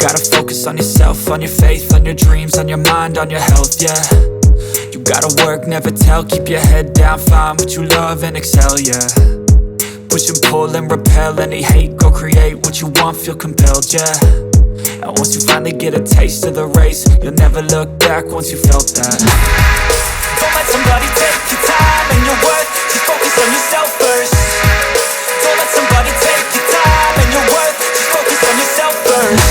gotta focus on yourself, on your faith, on your dreams, on your mind, on your health, yeah. You gotta work, never tell, keep your head down, find what you love and excel, yeah. Push and pull and repel any hate, go create what you want, feel compelled, yeah. And once you finally get a taste of the race, you'll never look back once you felt that. Don't let somebody take your time and your worth, just focus on yourself first. Don't let somebody take your time and your worth, just focus on yourself first.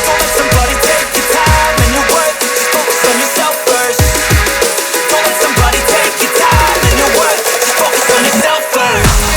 Don't let somebody take your time and your worth, just focus on yourself first. Don't let somebody take your time and your worth, just focus on yourself first.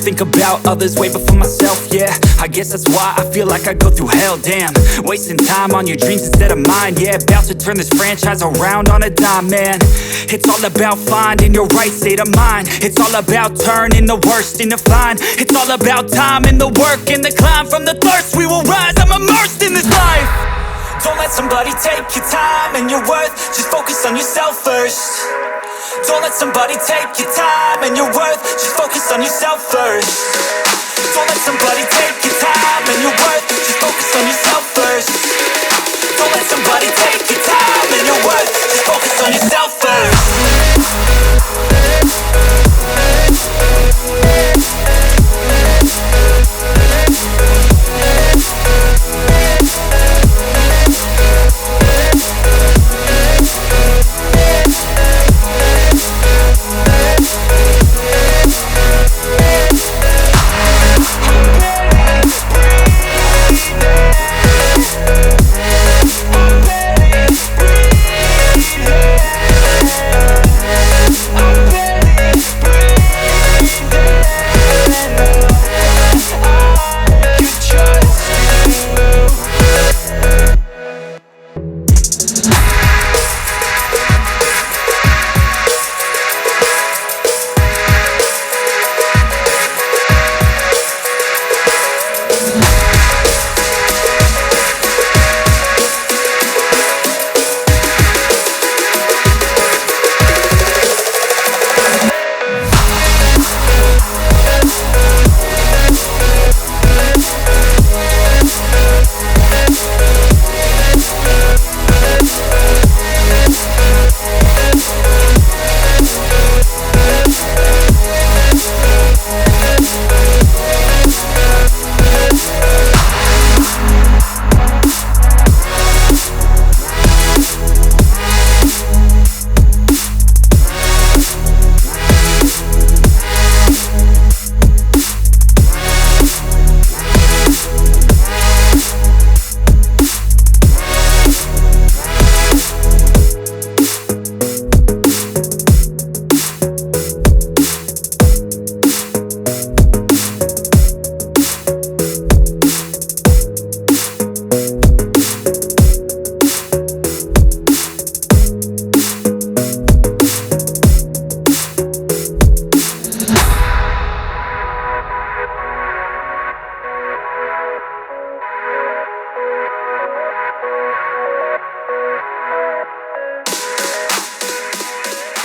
Think about others way before myself, yeah. I guess that's why I feel like I go through hell, damn. Wasting time on your dreams instead of mine, yeah. About to turn this franchise around on a dime, man. It's all about finding your right state of mind. It's all about turning the worst into fine. It's all about time and the work and the climb. From the thirst we will rise, I'm immersed in this life. Don't let somebody take your time and your worth, just focus on yourself first. Don't let somebody take your time and your worth, just focus on yourself first. Don't let somebody take your time and your worth, just focus on yourself first. Don't let somebody take your time and your worth, just focus on yourself first.